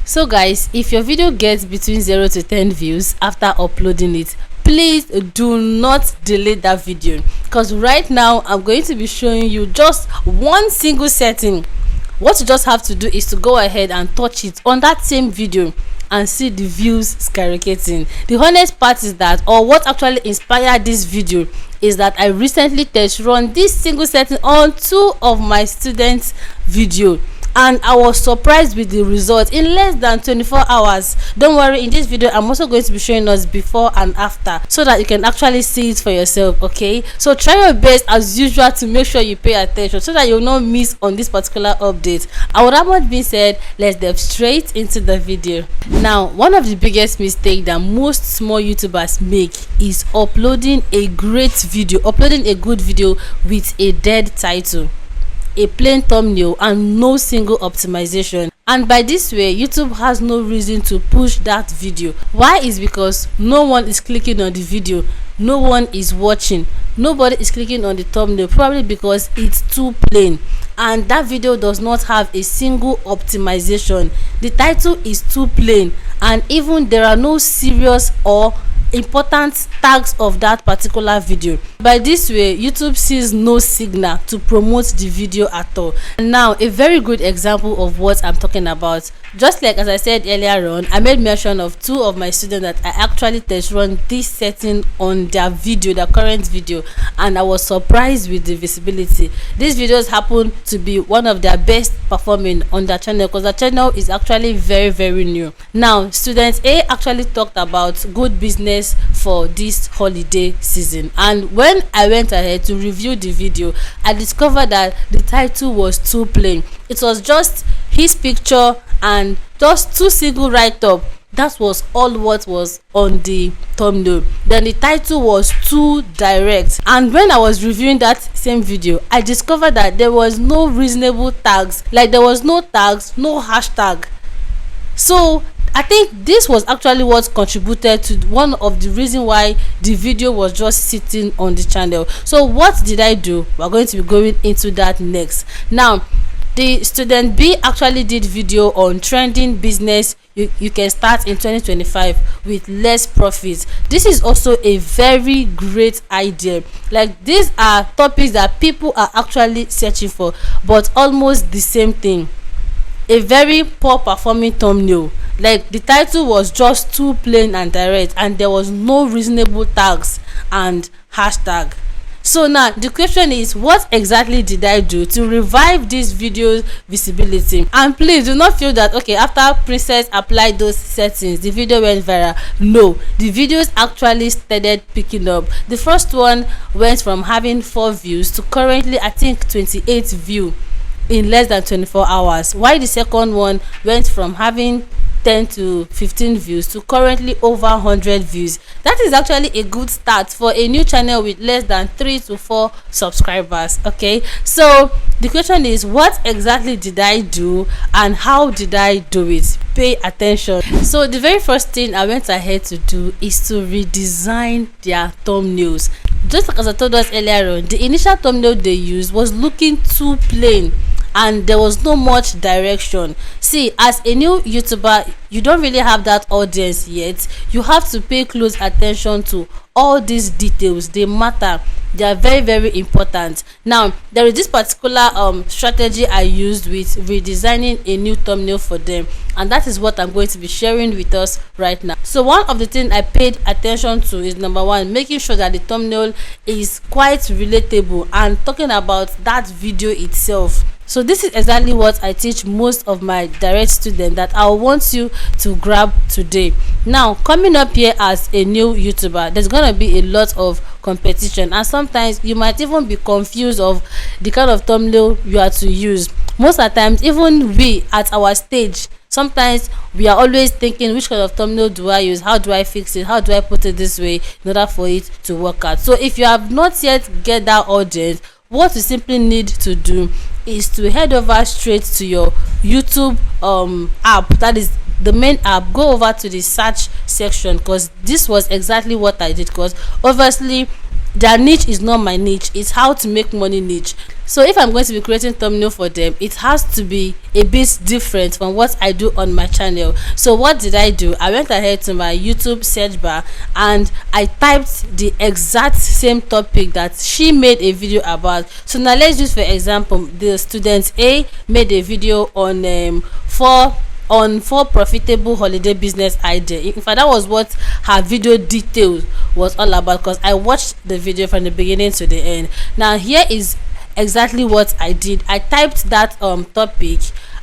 So guys, if your video gets between 0 to 10 views after uploading it, please do not delete that video, because right now I'm going to be showing you just one single setting. What you just have to do is to go ahead and touch it on that same video and see the views skyrocketing. The honest part is that, or what actually inspired this video, is that I recently test run this single setting on 2 of my students' video, and I was surprised with the result in less than 24 hours. Don't worry, in this video I'm also going to be showing us before and after, so that you can actually see it for yourself. Okay, so try your best as usual to make sure you pay attention so that you'll not miss on this particular update. And with that much being said, let's dive straight into the video. Now, one of the biggest mistakes that most small YouTubers make is uploading a great video, uploading a good video with a dead title, a plain thumbnail, and no single optimization. And by this way, YouTube has no reason to push that video. Why? Is because no one is clicking on the video, no one is watching, nobody is clicking on the thumbnail, probably because it's too plain and that video does not have a single optimization. The title is too plain, and even there are no serious or important tags of that particular video. By this way, YouTube sees no signal to promote the video at all. And now, a very good example of what I'm talking about, just like as I said earlier on, I made mention of 2 of my students that I actually test run this setting on their video, their current video, and I was surprised with the visibility. These videos happen to be one of their best performing on their channel, because the channel is actually very new. Now, student A actually talked about good business for this holiday season, and when I went ahead to review the video, I discovered that the title was too plain. It was just his picture and just 2 single write-up. That was all what was on the thumbnail. Then the title was too direct, and when I was reviewing that same video, I discovered that there was no reasonable tags, like there was no tags, no hashtag. So I think this was actually what contributed to one of the reason why the video was just sitting on the channel. So what did I do? We're going to be going into that next. Now, the student B actually did video on trending business you can start in 2025 with less profits. This is also a very great idea. Like, these are topics that people are actually searching for, but almost the same thing. A very poor performing thumbnail, like the title was just too plain and direct, and there was no reasonable tags and hashtag. So now the question is, what exactly did I do to revive this video's visibility? And please do not feel that, okay, after Princess applied those settings the video went viral. No, the videos actually started picking up. The first one went from having 4 views to currently I think 28 views in less than 24 hours, while the second one went from having 10 to 15 views to currently over 100 views. That is actually a good start for a new channel with less than 3 to 4 subscribers. Okay, so the question is, what exactly did I do and how did I do it? Pay attention. So the very first thing I went ahead to do is to redesign their thumbnails. Just like as I told us earlier on, the initial thumbnail they used was looking too plain and there was no much direction. See, as a new YouTuber, you don't really have that audience yet. You have to pay close attention to all these details. They matter. They are very important. Now, there is this particular strategy I used with redesigning a new thumbnail for them, and that is what I'm going to be sharing with us right now. So one of the things I paid attention to is, number 1, making sure that the thumbnail is quite relatable and talking about that video itself. So this is exactly what I teach most of my direct students that I want you to grab today. Now, coming up here as a new YouTuber, there's gonna be a lot of competition, and sometimes you might even be confused of the kind of thumbnail you are to use. Most of the times, even we at our stage, sometimes we are always thinking, which kind of thumbnail do I use? How do I fix it? How do I put it this way in order for it to work out? So if you have not yet get that audience, what you simply need to do is to head over straight to your YouTube app, that is the main app. Go over to the search section, because this was exactly what I did, because obviously their niche is not my niche, it's how to make money niche. So if I'm going to be creating thumbnail for them, it has to be a bit different from what I do on my channel. So what did I do? I went ahead to my YouTube search bar and I typed the exact same topic that she made a video about. So now let's use for example, the student A made a video on four profitable holiday business idea. In fact, that was what her video details was all about, because I watched the video from the beginning to the end. Now here is exactly what I did. I typed that topic,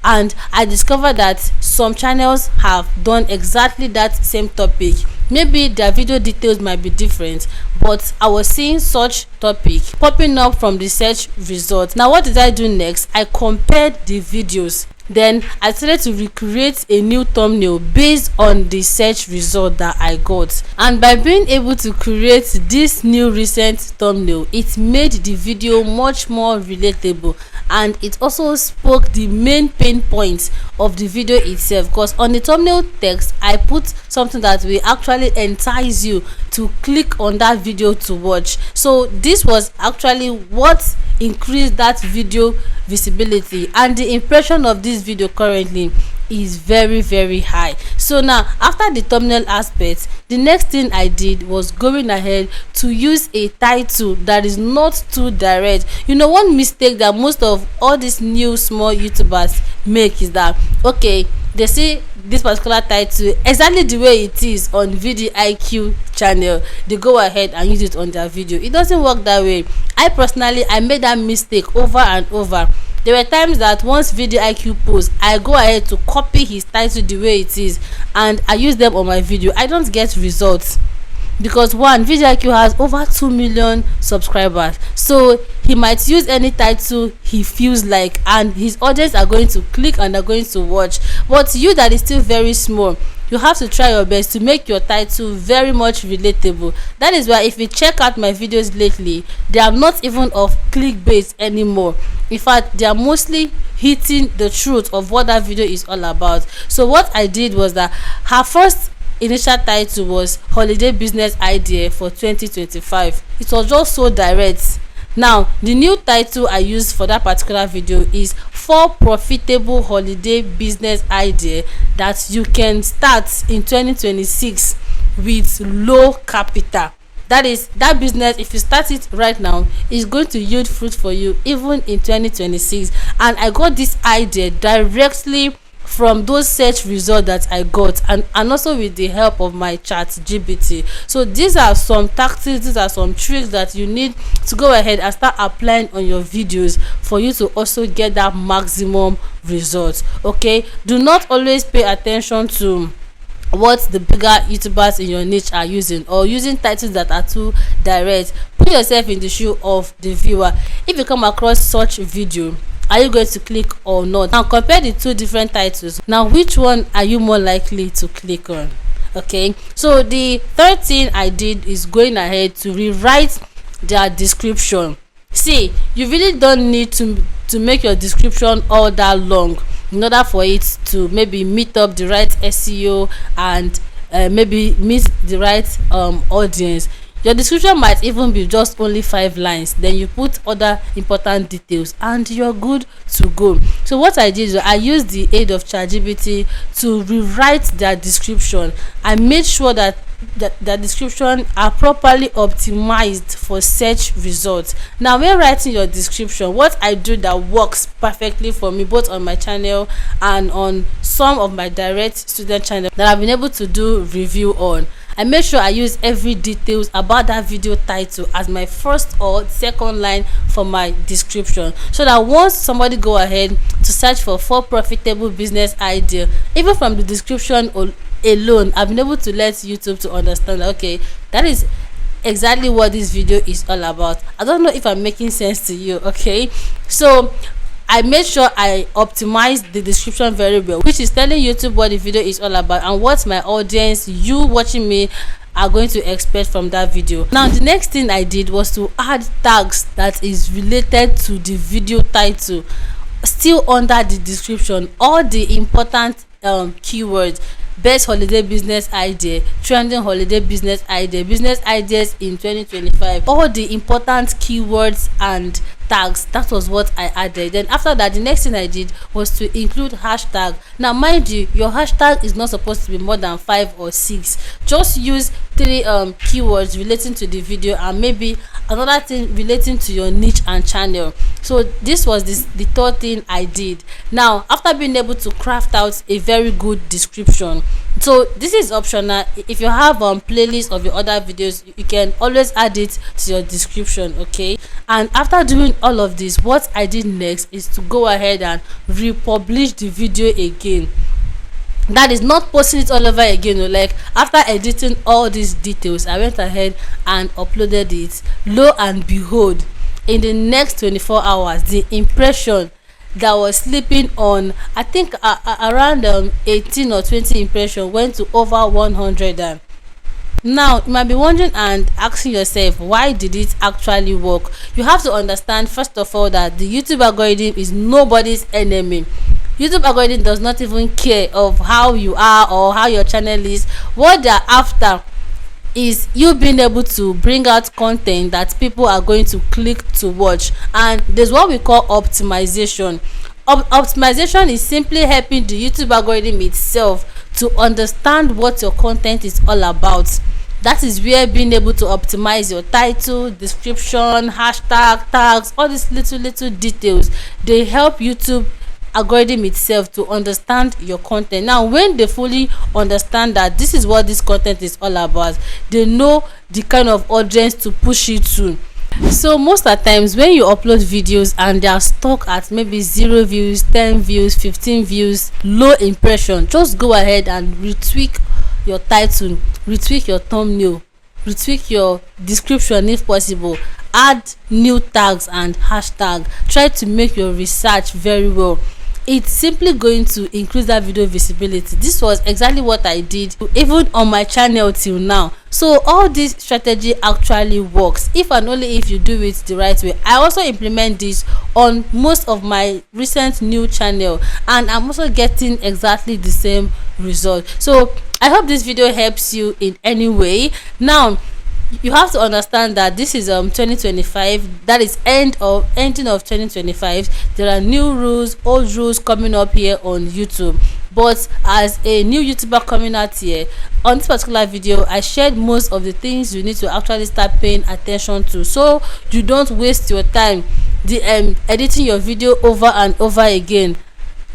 and I discovered that some channels have done exactly that same topic. Maybe their video details might be different, but I was seeing such topic popping up from the search results. Now what did I do next? I compared the videos. Then I started to recreate a new thumbnail based on the search result that I got. And by being able to create this new recent thumbnail, it made the video much more relatable, and it also spoke the main pain points of the video itself, because on the thumbnail text I put something that will actually entice you to click on that video to watch. So this was actually what increased that video visibility, and the impression of this video currently is very high. So now after the thumbnail aspect, the next thing I did was going ahead to use a title that is not too direct. You know, one mistake that most of all these new small YouTubers make is that, okay, they see this particular title exactly the way it is on VidIQ channel, they go ahead and use it on their video. It doesn't work that way. I made that mistake over and over. There were times that once VidIQ posts, I go ahead to copy his title the way it is and I use them on my video. I don't get results, because one, VidIQ has over 2 million subscribers, so he might use any title he feels like, and his audience are going to click and are going to watch. But you that is still very small, you have to try your best to make your title very much relatable. That is why if you check out my videos lately, they are not even of clickbait anymore. In fact, they are mostly hitting the truth of what that video is all about. So what I did was that her first initial title was holiday business idea for 2025. It was just so direct. Now the new title I used for that particular video is 4 profitable holiday business idea that you can start in 2026 with low capital. That is, that business, if you start it right now, is going to yield fruit for you even in 2026. And I got this idea directly from those search results that I got, and also with the help of my ChatGPT. So these are some tactics, these are some tricks that you need to go ahead and start applying on your videos for you to also get that maximum results. Okay, do not always pay attention to what the bigger YouTubers in your niche are using, or using titles that are too direct. Put yourself in the shoe of the viewer. If you come across such video, are you going to click or not? Now compare the two different titles. Now which one are you more likely to click on? Okay, so the third thing I did is going ahead to rewrite their description. See, you really don't need to make your description all that long in order for it to maybe meet up the right SEO and maybe meet the right audience. Your description might even be just only 5 lines, then you put other important details and you're good to go. So what I did is I used the aid of ChatGPT to rewrite their description. I made sure that the description are properly optimized for search results. Now when writing your description, what I do that works perfectly for me both on my channel and on some of my direct student channels that I've been able to do review on, I make sure I use every details about that video title as my first or second line for my description, so that once somebody go ahead to search for 4 profitable business idea, even from the description alone, I've been able to let YouTube to understand, okay, that is exactly what this video is all about. I don't know if I'm making sense to you. Okay, so I made sure I optimized the description very well, which is telling YouTube what the video is all about and what my audience, you watching me, are going to expect from that video. Now the next thing I did was to add tags that is related to the video title still under the description. All the important keywords: best holiday business idea, trending holiday business idea, business ideas in 2025. All the important keywords and tags. That was what I added. Then after that, the next thing I did was to include hashtag. Now mind you, your hashtag is not supposed to be more than 5 or 6. Just use 3 keywords relating to the video, and maybe another thing relating to your niche and channel. So this was the third thing I did. Now after being able to craft out a very good description, so this is optional. If you have playlist of your other videos, you can always add it to your description, okay? And after doing all of this, what I did next is to go ahead and republish the video again. That is not posting it all over again. Like after editing all these details, I went ahead and uploaded it. Lo and behold, in the next 24 hours, the impression that was sleeping on, I think around 18 or 20 impression, went to over 100. And now you might be wondering and asking yourself, why did it actually work? You have to understand first of all that the YouTube algorithm is nobody's enemy. YouTube algorithm does not even care of how you are or how your channel is. What they're after is you being able to bring out content that people are going to click to watch. And there's what we call optimization. Optimization is simply helping the YouTube algorithm itself to understand what your content is all about. That is where being able to optimize your title, description, hashtag, tags, all these little details, they help YouTube algorithm itself to understand your content. Now when they fully understand that this is what this content is all about, they know the kind of audience to push it to. So most of the times when you upload videos and they are stuck at maybe 0 views, 10 views, 15 views, low impression, just go ahead and retweak your title, retweak your thumbnail, retweak your description if possible, add new tags and hashtag. Try to make your research very well. It's simply going to increase that video visibility. This was exactly what I did even on my channel till now. So all this strategy actually works if and only if you do it the right way. I also implement this on most of my recent new channel, and I'm also getting exactly the same result. So I hope this video helps you in any way. Now you have to understand that this is 2025, that is ending of 2025. There are new rules, old rules coming up here on YouTube. But as a new YouTuber coming out here, on this particular video I shared most of the things you need to actually start paying attention to, so you don't waste your time editing your video over and over again,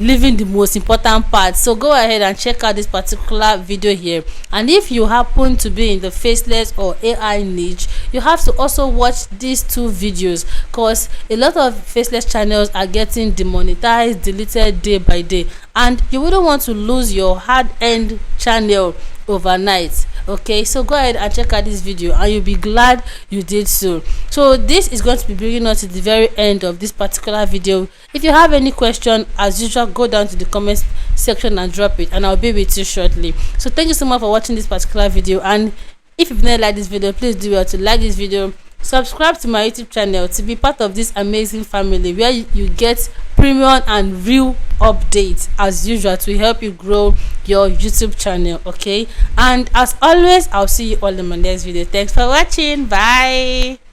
leaving the most important part. So go ahead and check out this particular video here. And if you happen to be in the faceless or AI niche, you have to also watch these 2 videos, because a lot of faceless channels are getting demonetized, deleted day by day, and you wouldn't want to lose your hard-earned channel overnight. Okay, so go ahead and check out this video and you'll be glad you did so. So this is going to be bringing us to the very end of this particular video. If you have any question, as usual, go down to the comment section and drop it, and I'll be with you shortly. So thank you so much for watching this particular video, and if you've not liked this video, please do well to like this video, subscribe to my YouTube channel to be part of this amazing family where you get premium and real updates as usual to help you grow your YouTube channel. Okay, and as always, I'll see you all in my next video. Thanks for watching. Bye.